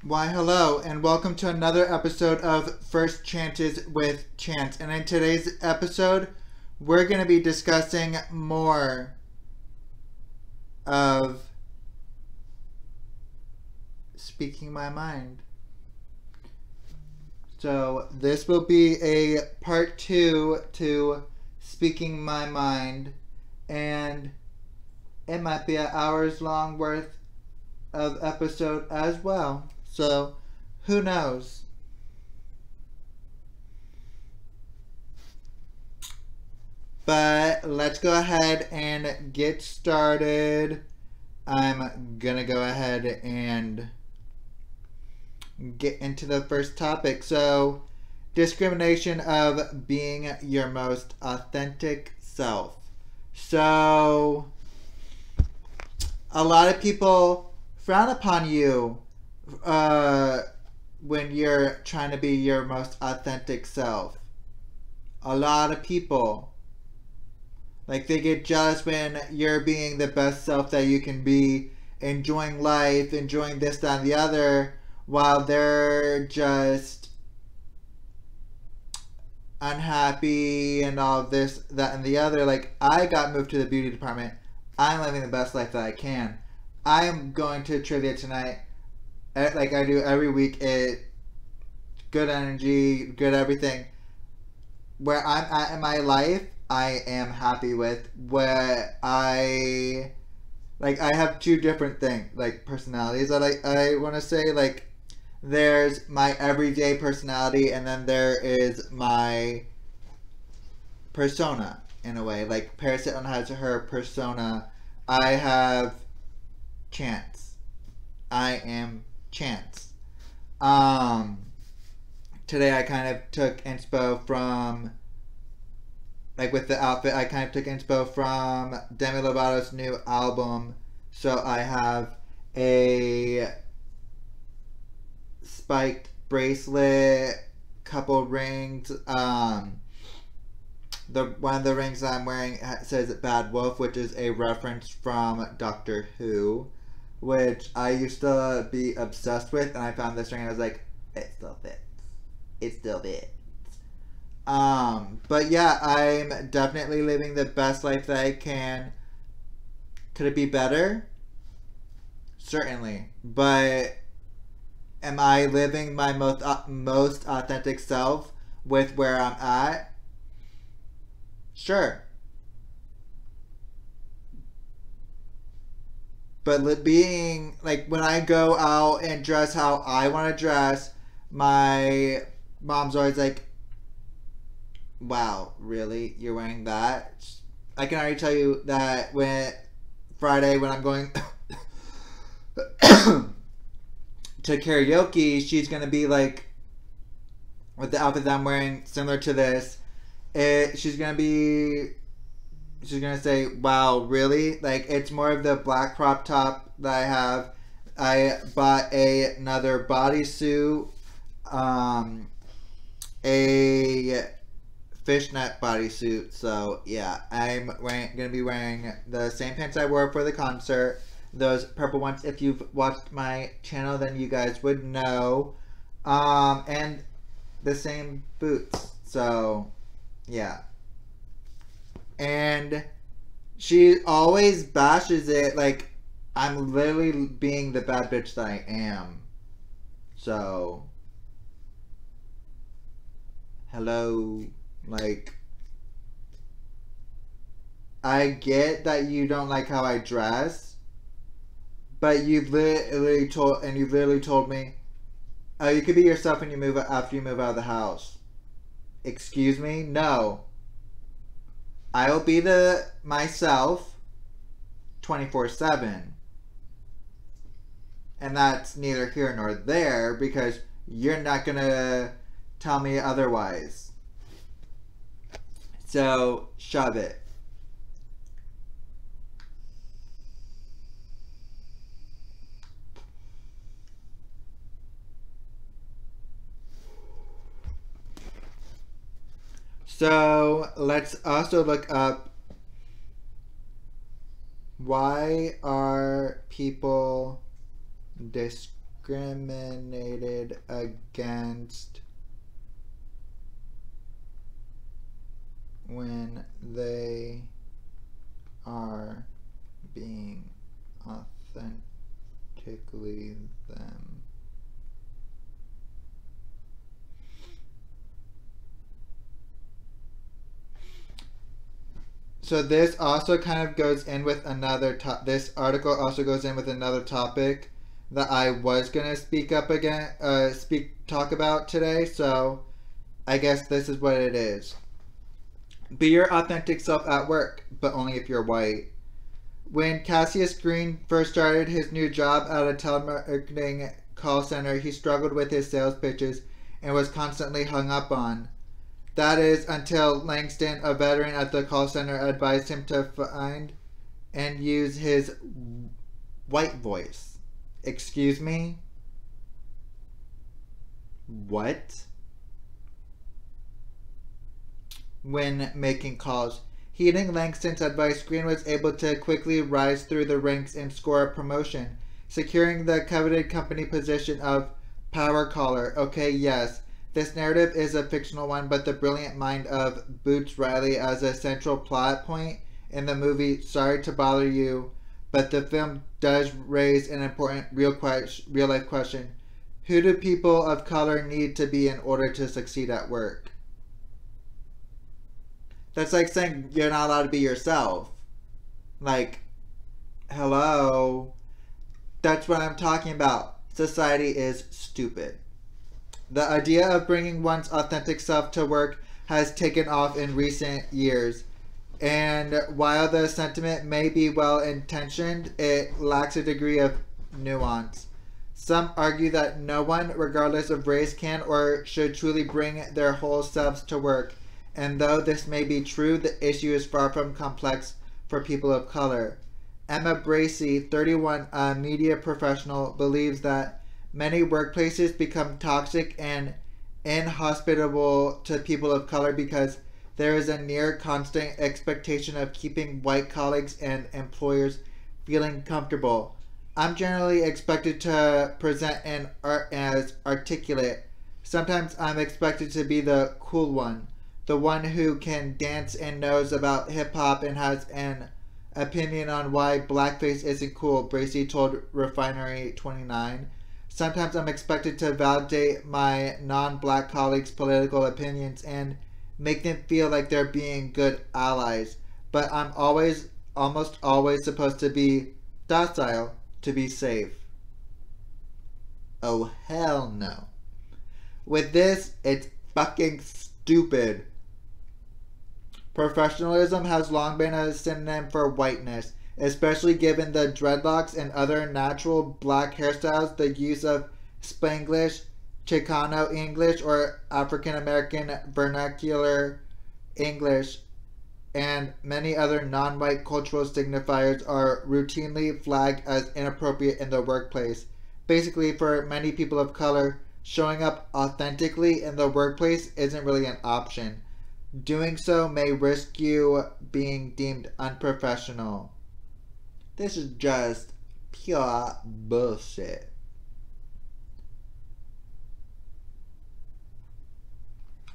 Why, hello, and welcome to another episode of First Chances with Chance. And in today's episode, we're going to be discussing more of speaking my mind. So, this will be a part 2 to speaking my mind, and it might be an hour's long worth of episode as well. So, who knows? But let's go ahead and get started. I'm gonna go ahead and get into the first topic. So, discrimination of being your most authentic self. So, a lot of people frown upon you when you're trying to be your most authentic self. A lot of people, like, they get jealous when you're being the best self that you can be, enjoying life, enjoying this, that, and the other, while they're just unhappy and all this, that, and the other. Like, I got moved to the beauty department. I'm living the best life that I can. I'm going to trivia tonight, like I do every week. Good energy, good everything. Where I'm at in my life, I am happy with. Where I have two different things, like, personalities that I want to say. Like, there's my everyday personality, and then there is my persona, in a way. Like, Paris Hilton has her persona. I have Chance. I am Chance. Today I kind of took inspo from, like, with the outfit, I kind of took inspo from Demi Lovato's new album. So I have a spiked bracelet, couple rings. One of the rings that I'm wearing says Bad Wolf, which is a reference from Doctor Who, which I used to be obsessed with, and I found this ring and I was like, it still fits. It still fits. But yeah, I'm definitely living the best life that I can. Could it be better? Certainly. But am I living my most authentic self with where I'm at? Sure. But being, like, when I go out and dress how I want to dress, my mom's always like, wow, really? You're wearing that? I can already tell you that when Friday, when I'm going to karaoke, she's going to be like, with the outfit that I'm wearing, similar to this, she's going to say, wow, really? Like, it's more of the black crop top that I have. I bought another bodysuit, a fishnet bodysuit. So yeah, I'm gonna be wearing the same pants I wore for the concert, those purple ones. If you've watched my channel, then you guys would know. And the same boots. So yeah. And she always bashes it like I'm literally being the bad bitch that I am. So, hello. Like, I get that you don't like how I dress, but you've literally told me, oh, you could be yourself when you move after you move out of the house. Excuse me? No. I will be myself 24/7. And that's neither here nor there, because you're not gonna tell me otherwise. So, shove it. So, let's also look up, why are people discriminated against when they are being authentically them. So this also kind of goes in with another this article also goes in with another topic that I was gonna talk about today. So I guess this is what it is. Be your authentic self at work, but only if you're white. When Cassius Green first started his new job at a telemarketing call center, he struggled with his sales pitches and was constantly hung up on. That is until Langston, a veteran at the call center, advised him to find and use his white voice. Excuse me? What? When making calls. Heeding Langston's advice, Green was able to quickly rise through the ranks and score a promotion, securing the coveted company position of power caller. Okay, yes, this narrative is a fictional one, but the brilliant mind of Boots Riley as a central plot point in the movie Sorry to Bother You, but the film does raise an important real-life question. Who do people of color need to be in order to succeed at work? That's like saying you're not allowed to be yourself. Like, hello? That's what I'm talking about. Society is stupid. The idea of bringing one's authentic self to work has taken off in recent years. And while the sentiment may be well-intentioned, it lacks a degree of nuance. Some argue that no one, regardless of race, can or should truly bring their whole selves to work. And though this may be true, the issue is far from complex for people of color. Emma Bracey, 31, a media professional, believes that many workplaces become toxic and inhospitable to people of color because there is a near constant expectation of keeping white colleagues and employers feeling comfortable. I'm generally expected to present as articulate. Sometimes I'm expected to be the cool one. The one who can dance and knows about hip-hop and has an opinion on why blackface isn't cool, Bracey told Refinery 29. Sometimes I'm expected to validate my non-black colleagues' political opinions and make them feel like they're being good allies. But I'm almost always supposed to be docile to be safe. Oh, hell no. With this, it's fucking stupid. Professionalism has long been a synonym for whiteness, especially given the dreadlocks and other natural black hairstyles, the use of Spanglish, Chicano English, or African American vernacular English, and many other non-white cultural signifiers are routinely flagged as inappropriate in the workplace. Basically, for many people of color, showing up authentically in the workplace isn't really an option. Doing so may risk you being deemed unprofessional. This is just pure bullshit.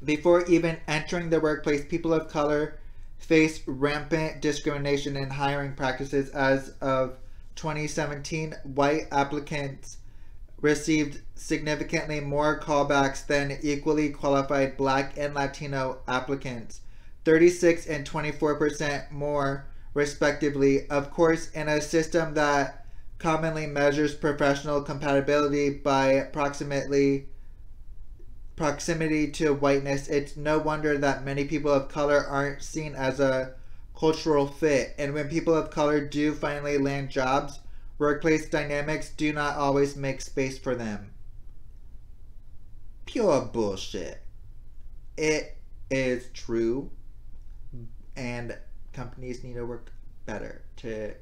Before even entering the workplace, people of color face rampant discrimination in hiring practices. As of 2017, white applicants received significantly more callbacks than equally qualified black and Latino applicants, 36 and 24% more respectively. Of course, in a system that commonly measures professional compatibility by proximity to whiteness, it's no wonder that many people of color aren't seen as a cultural fit. And when people of color do finally land jobs, workplace dynamics do not always make space for them. Pure bullshit. It is true, and companies need to work better to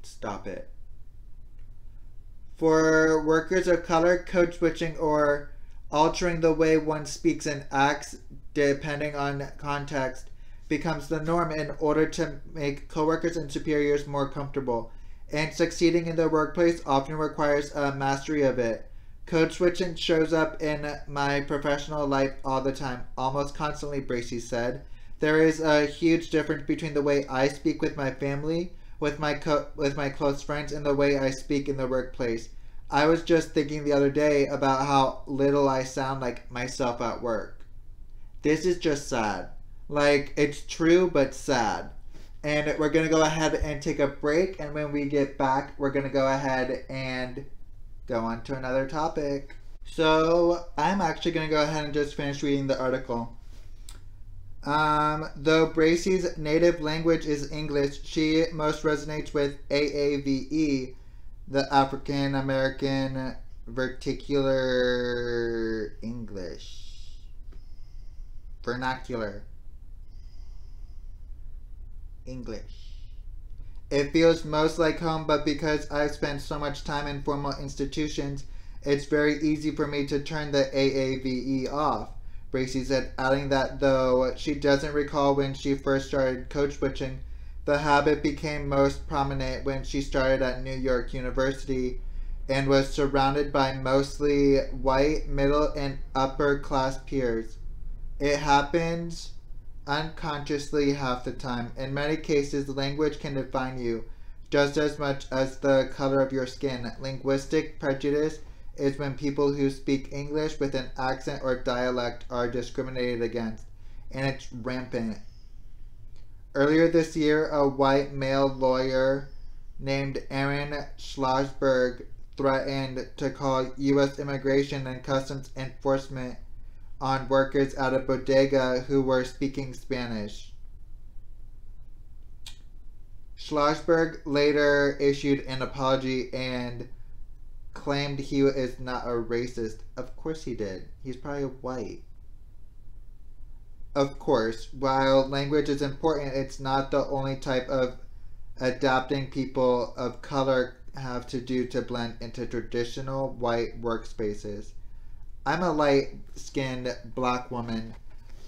stop it. For workers of color, code switching or altering the way one speaks and acts, depending on context, becomes the norm in order to make coworkers and superiors more comfortable. and succeeding in the workplace often requires a mastery of it. Code switching shows up in my professional life all the time, almost constantly, Bracy said. There is a huge difference between the way I speak with my family, with my close friends, and the way I speak in the workplace. I was just thinking the other day about how little I sound like myself at work. This is just sad. Like, it's true, but sad. And we're going to go ahead and take a break. And when we get back, we're going to go ahead and go on to another topic. So, I'm actually going to go ahead and just finish reading the article. Though Bracy's native language is English, she most resonates with AAVE, the African American Vernacular English. Vernacular English. It feels most like home, but because I've spent so much time in formal institutions, it's very easy for me to turn the AAVE off, Bracy said, adding that though she doesn't recall when she first started code switching, the habit became most prominent when she started at New York University and was surrounded by mostly white, middle, and upper class peers. It happens unconsciously half the time. In many cases, language can define you just as much as the color of your skin. Linguistic prejudice is when people who speak English with an accent or dialect are discriminated against, and it's rampant. Earlier this year, a white male lawyer named Aaron Schlossberg threatened to call U.S. Immigration and Customs Enforcement on workers at a bodega who were speaking Spanish. Schlossberg later issued an apology and claimed he is not a racist. Of course he did. He's probably white. Of course, while language is important, it's not the only type of adapting people of color have to do to blend into traditional white workspaces. I'm a light-skinned black woman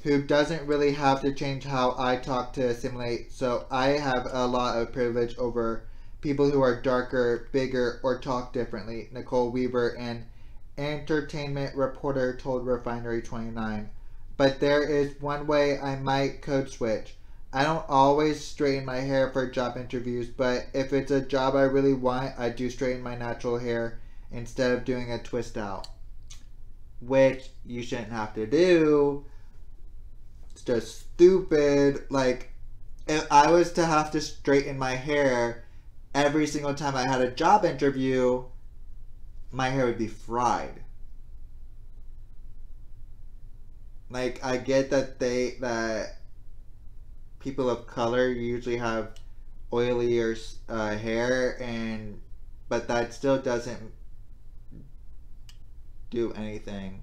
who doesn't really have to change how I talk to assimilate, so I have a lot of privilege over people who are darker, bigger, or talk differently, Nicole Weaver, an entertainment reporter, told Refinery 29. But there is one way I might code switch. I don't always straighten my hair for job interviews, but if it's a job I really want, I do straighten my natural hair instead of doing a twist out. Which you shouldn't have to do. It's just stupid. Like, if I was to have to straighten my hair every single time I had a job interview, my hair would be fried. Like, I get that that people of color usually have oilier hair, but that still doesn't do anything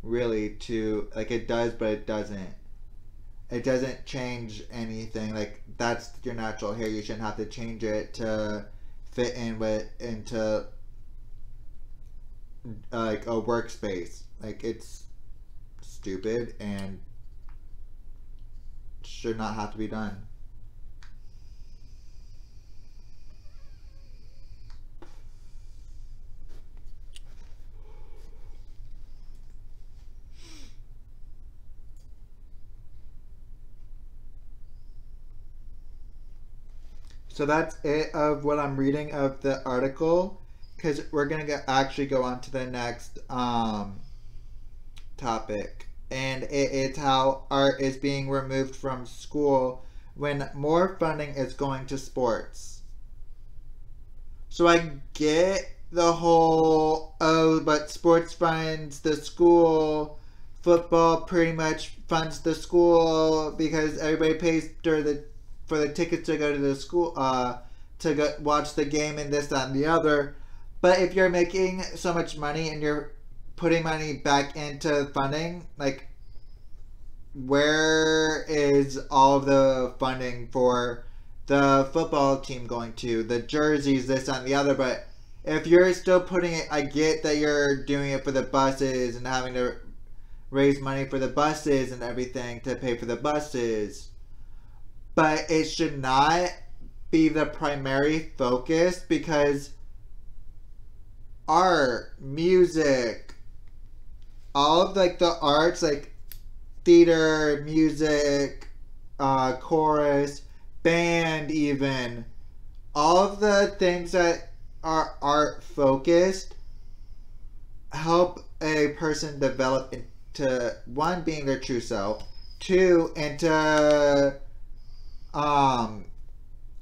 really to, like, it does, but it doesn't change anything. Like, that's your natural hair. You shouldn't have to change it to fit into like a workspace. Like, it's stupid and should not have to be done. So that's it of what I'm reading of the article, because we're going to actually go on to the next topic. And it's how art is being removed from school when more funding is going to sports. So I get the whole, oh, but sports funds the school, football pretty much funds the school because everybody pays for the tickets to go to the school, to go watch the game and this, that, and the other. But if you're making so much money and you're putting money back into funding, like, where is all of the funding for the football team going to? The jerseys, this, that, and the other. But if you're still putting it, I get that you're doing it for the buses and having to raise money for the buses and everything to pay for the buses. But it should not be the primary focus, because art, music, all of like the arts, like theater, music, chorus, band, even all of the things that are art focused help a person develop into, one, being their true self, two, into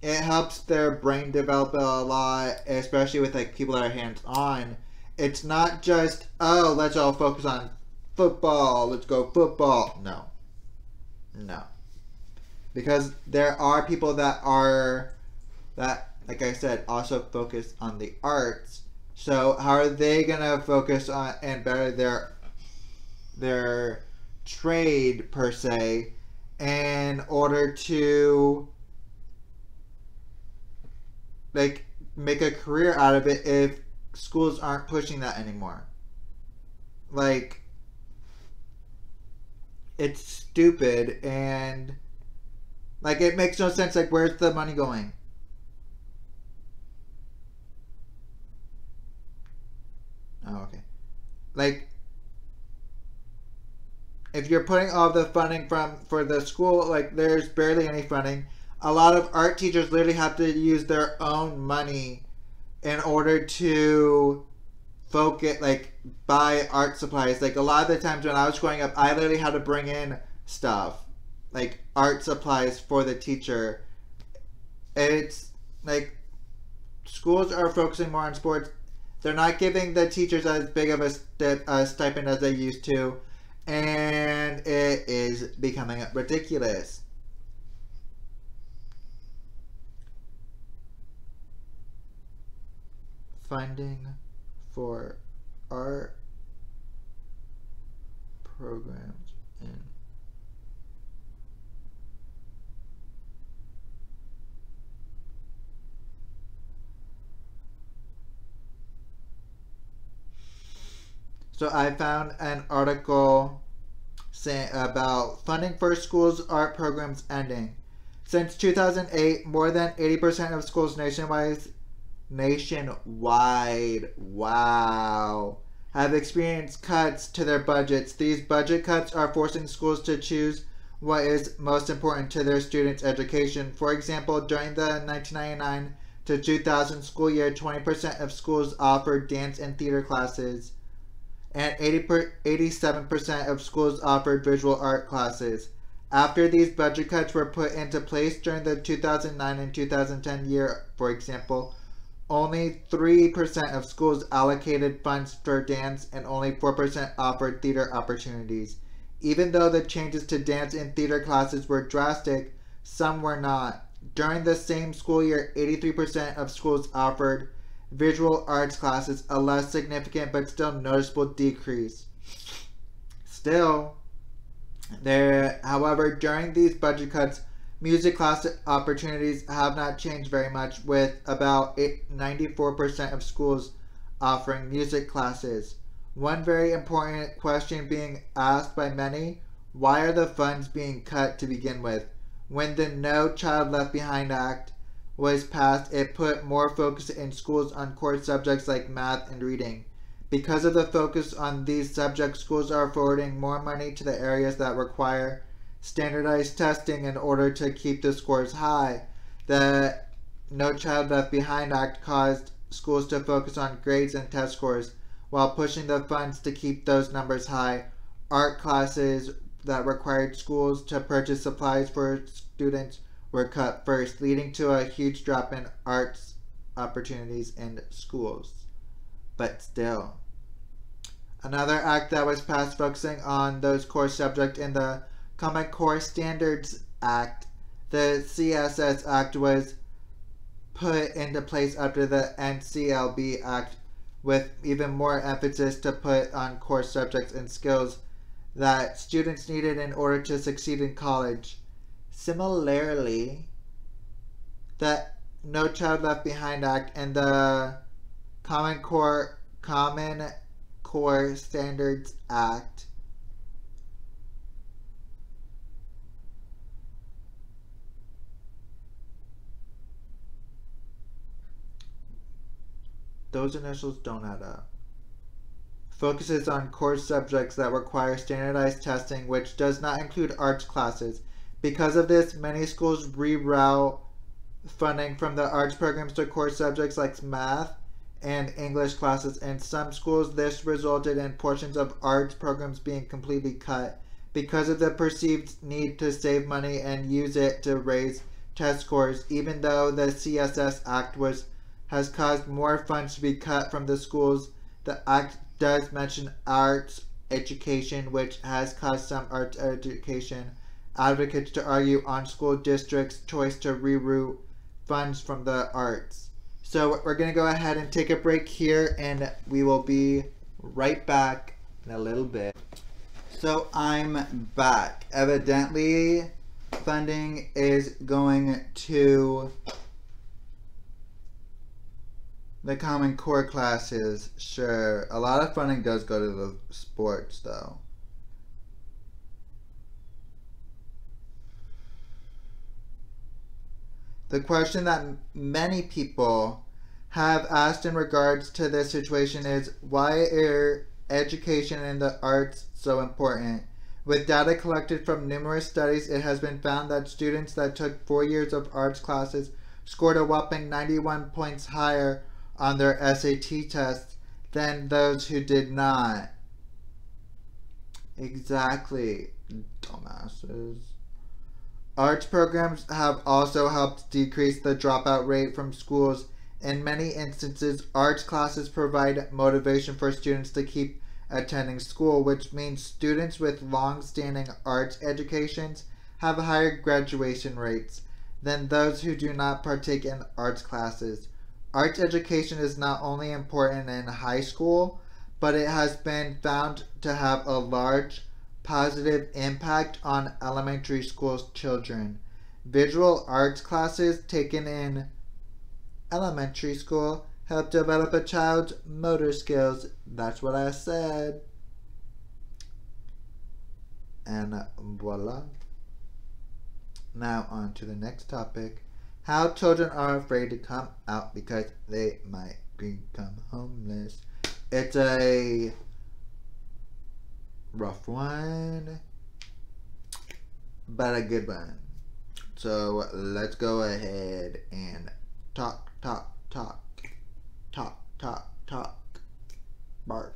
it helps their brain develop a lot, especially with like people that are hands on. It's not just, oh, let's all focus on football, let's go football. No, because there are people that like I said, also focus on the arts. So how are they gonna focus on and better their trade per se in order to like make a career out of it if schools aren't pushing that anymore? Like, it's stupid, and like it makes no sense. Like, where's the money going? Oh, okay. Like, if you're putting all the funding for the school, like there's barely any funding. A lot of art teachers literally have to use their own money in order to focus, like buy art supplies. Like a lot of the times when I was growing up, I literally had to bring in stuff, like art supplies for the teacher. It's like schools are focusing more on sports. They're not giving the teachers as big of a stipend as they used to, and it is becoming ridiculous. Funding for art programs in So I found an article saying about funding for schools art programs ending. Since 2008, more than 80% of schools nationwide, wow, have experienced cuts to their budgets. These budget cuts are forcing schools to choose what is most important to their students' education. For example, during the 1999 to 2000 school year, 20% of schools offered dance and theater classes, and 87% of schools offered visual art classes. After these budget cuts were put into place during the 2009 and 2010 year, for example, only 3% of schools allocated funds for dance and only 4% offered theater opportunities. Even though the changes to dance and theater classes were drastic, some were not. During the same school year, 83% of schools offered visual arts classes, a less significant but still noticeable decrease. However, during these budget cuts, music class opportunities have not changed very much, with about 94% of schools offering music classes. One very important question being asked by many: why are the funds being cut to begin with? When the No Child Left Behind Act was passed, it put more focus in schools on core subjects like math and reading. Because of the focus on these subjects, schools are forwarding more money to the areas that require standardized testing in order to keep the scores high. The No Child Left Behind Act caused schools to focus on grades and test scores while pushing the funds to keep those numbers high. Art classes that required schools to purchase supplies for students were cut first, leading to a huge drop in arts opportunities in schools. But still, another act that was passed focusing on those core subjects in the Common Core Standards Act, the CSS Act, was put into place after the NCLB Act, with even more emphasis to put on core subjects and skills that students needed in order to succeed in college. Similarly, the No Child Left Behind Act and the Common Core Standards Act those initials don't add up. Focuses on core subjects that require standardized testing, which does not include arts classes. Because of this, many schools reroute funding from the arts programs to core subjects like math and English classes. In some schools, this resulted in portions of arts programs being completely cut because of the perceived need to save money and use it to raise test scores. Even though the CSS Act has caused more funds to be cut from the schools, the Act does mention arts education, which has caused some arts education advocates to argue on school districts' choice to reroute funds from the arts. So we're going to go ahead and take a break here, and we will be right back in a little bit. So I'm back. Evidently, funding is going to the Common Core classes. Sure, a lot of funding does go to the sports, though. The question that many people have asked in regards to this situation is, why are education in the arts so important? With data collected from numerous studies, it has been found that students that took 4 years of arts classes scored a whopping 91 points higher on their SAT tests than those who did not. Exactly, dumbasses. Arts programs have also helped decrease the dropout rate from schools. In many instances, arts classes provide motivation for students to keep attending school, which means students with long-standing arts educations have higher graduation rates than those who do not partake in arts classes. Arts education is not only important in high school, but it has been found to have a large positive impact on elementary school children. Visual arts classes taken in elementary school help develop a child's motor skills. That's what I said. And voila. Now on to the next topic. How children are afraid to come out because they might become homeless. It's a rough one, but a good one. So let's go ahead and talk. Bark.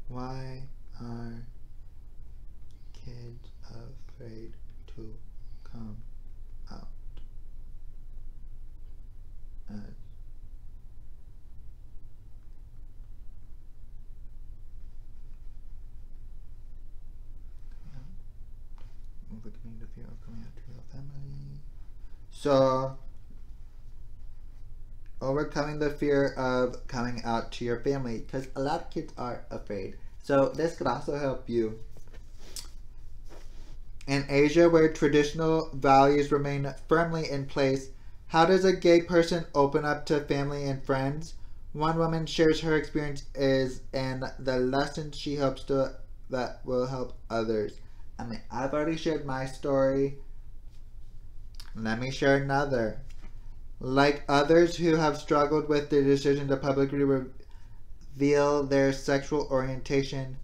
Why are kids afraid to come out? Overcoming the fear of coming out to your family. So, overcoming the fear of coming out to your family, because a lot of kids are afraid. So this could also help you. In Asia, where traditional values remain firmly in place, how does a gay person open up to family and friends? One woman shares her experiences and the lessons she hopes that will help others. I mean, I've already shared my story. Let me share another. Like others who have struggled with the decision to publicly reveal their sexual orientation,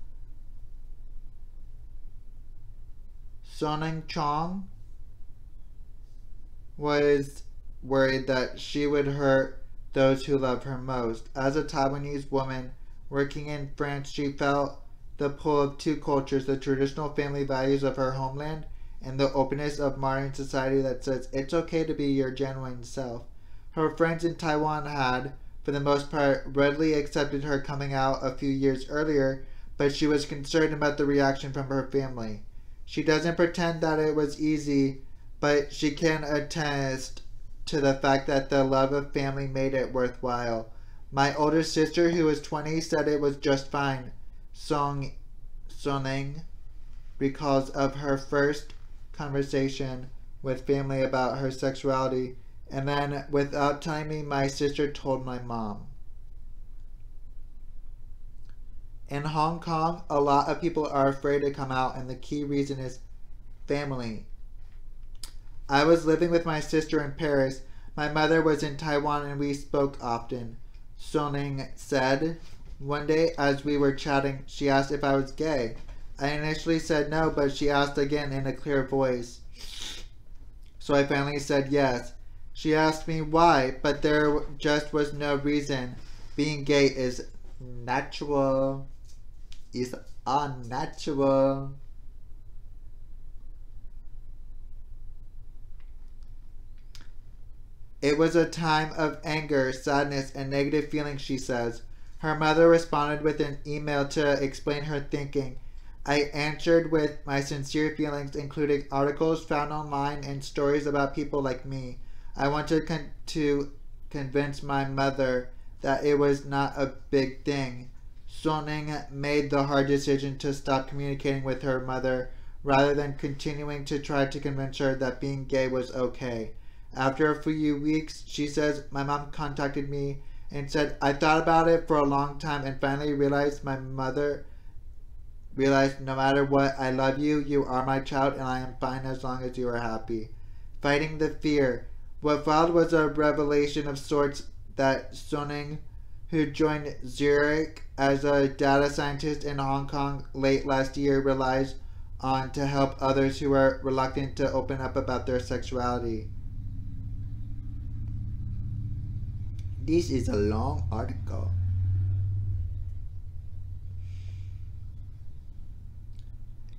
Soning Chong was worried that she would hurt those who love her most. As a Taiwanese woman working in France, she felt the pull of two cultures, the traditional family values of her homeland and the openness of modern society that says it's okay to be your genuine self. Her friends in Taiwan had, for the most part, readily accepted her coming out a few years earlier, but she was concerned about the reaction from her family. She doesn't pretend that it was easy, but she can attest to the fact that the love of family made it worthwhile. My older sister, who was 20, said it was just fine. Soning recalls of her first conversation with family about her sexuality, and then without telling me, my sister told my mom. In Hong Kong, a lot of people are afraid to come out, and the key reason is family. I was living with my sister in Paris. My mother was in Taiwan and we spoke often, Soning said. One day, as we were chatting, she asked if I was gay. I initially said no, but she asked again in a clear voice. So I finally said yes. She asked me why, but there just was no reason. Being gay is natural. It's unnatural. It was a time of anger, sadness, and negative feelings, she says. Her mother responded with an email to explain her thinking. I answered with my sincere feelings, including articles found online and stories about people like me. I wanted to convince my mother that it was not a big thing. Soning made the hard decision to stop communicating with her mother rather than continuing to try to convince her that being gay was okay. After a few weeks, she says, my mom contacted me and said, I thought about it for a long time and finally realized my mother realized no matter what, I love you, you are my child, and I am fine as long as you are happy. Fighting the fear. What followed was a revelation of sorts that Soning, who joined Zurich as a data scientist in Hong Kong late last year, relies on to help others who are reluctant to open up about their sexuality. This is a long article.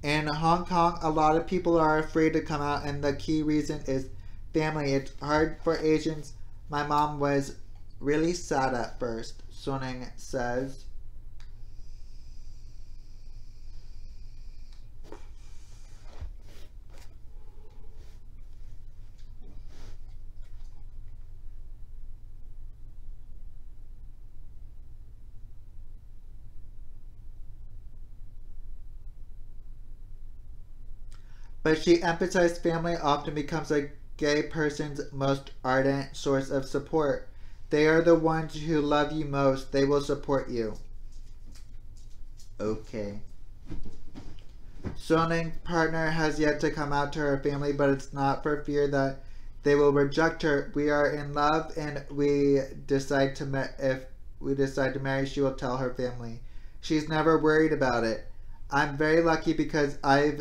In Hong Kong, a lot of people are afraid to come out, and the key reason is family. It's hard for Asians. My mom was really sad at first, Soning says. But she emphasized family often becomes a gay person's most ardent source of support. They are the ones who love you most. They will support you. Okay. Soning's partner has yet to come out to her family, but it's not for fear that they will reject her. We are in love, and if we decide to marry, she will tell her family. She's never worried about it. I'm very lucky because I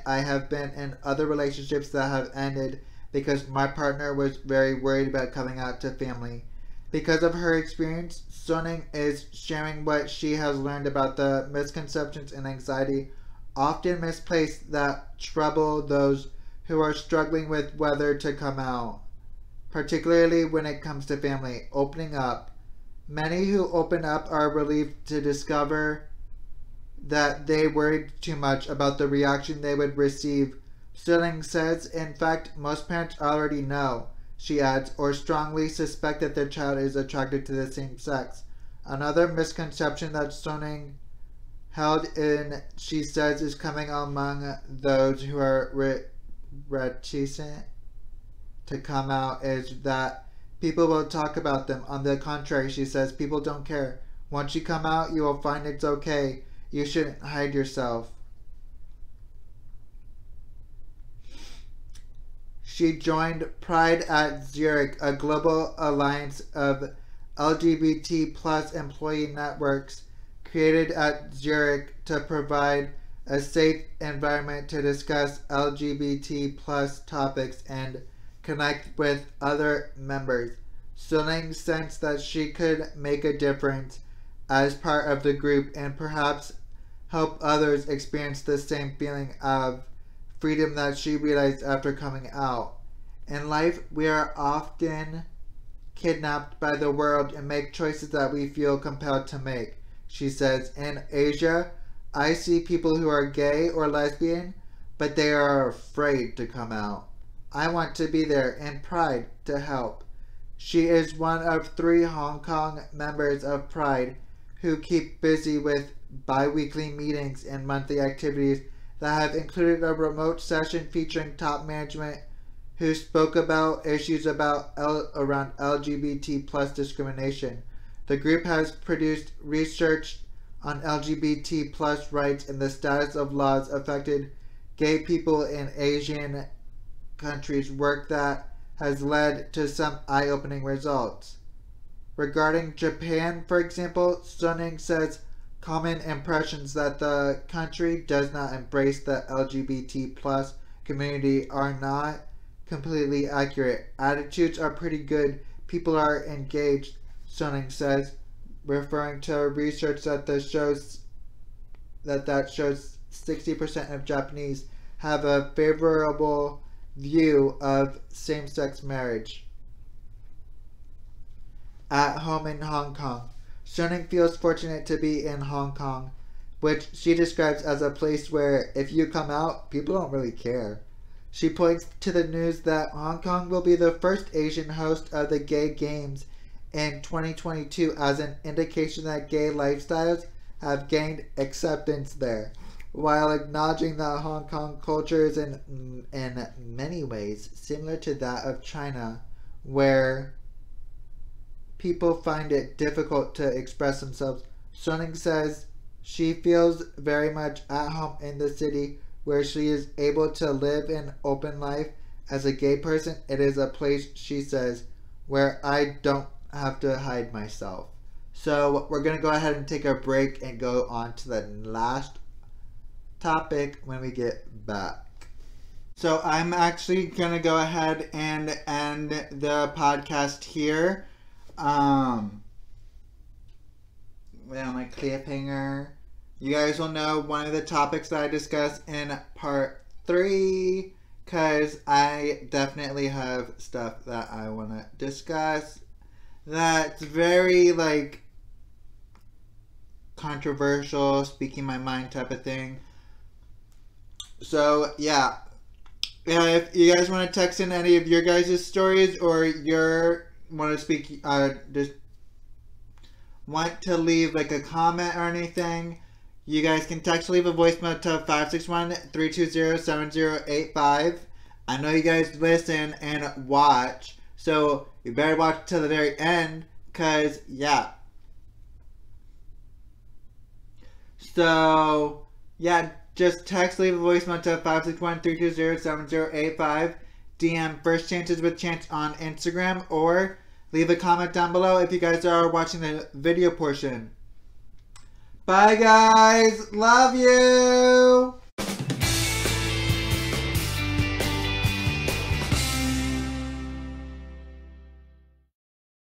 have been in other relationships that have ended because my partner was very worried about coming out to family. Because of her experience, Soning is sharing what she has learned about the misconceptions and anxiety often misplaced that trouble those who are struggling with whether to come out, particularly when it comes to family. Opening up. Many who open up are relieved to discover that they worried too much about the reaction they would receive. Stilling says, in fact, most parents already know, she adds, or strongly suspect that their child is attracted to the same sex. Another misconception that Soning held in, she says, is coming among those who are reticent to come out is that people will talk about them. On the contrary, she says, people don't care. Once you come out, you will find it's okay. You shouldn't hide yourself. She joined Pride at Zurich, a global alliance of LGBT plus employee networks created at Zurich to provide a safe environment to discuss LGBT plus topics and connect with other members. Soning sensed that she could make a difference as part of the group and perhaps help others experience the same feeling of freedom that she realized after coming out. In life, we are often kidnapped by the world and make choices that we feel compelled to make. She says, in Asia, I see people who are gay or lesbian, but they are afraid to come out. I want to be there in Pride to help. She is one of 3 Hong Kong members of Pride who keep busy with bi-weekly meetings and monthly activities that have included a remote session featuring top management who spoke about issues around LGBT plus discrimination. The group has produced research on LGBT plus rights and the status of laws affected gay people in Asian countries, work that has led to some eye-opening results. Regarding Japan, for example, Sunning says common impressions that the country does not embrace the LGBT plus community are not completely accurate. Attitudes are pretty good. People are engaged, Sunning says, referring to research that shows 60% of Japanese have a favorable view of same-sex marriage. At home in Hong Kong, Sunning feels fortunate to be in Hong Kong, which she describes as a place where if you come out, people don't really care. She points to the news that Hong Kong will be the first Asian host of the Gay Games in 2022 as an indication that gay lifestyles have gained acceptance there, while acknowledging that Hong Kong culture is in many ways similar to that of China, where people find it difficult to express themselves. Sunning says she feels very much at home in the city where she is able to live an open life as a gay person. It is a place, she says, where I don't have to hide myself. So we're going to go ahead and take a break and go on to the last topic when we get back. So I'm actually going to go ahead and end the podcast here. On my cliffhanger, you guys will know one of the topics that I discussed in part 3, because I definitely have stuff that I want to discuss that's very controversial, speaking my mind type of thing. So yeah, if you guys want to text in any of your guys' stories, or want to speak, just want to leave a comment or anything, you guys can text, leave a voicemail to 561-320-7085. I know you guys listen and watch, so you better watch till the very end, because yeah. So yeah, just text, leave a voicemail to 561-320-7085. DM First Chances with Chance on Instagram, or leave a comment down below if you guys are watching the video portion. Bye guys, love you!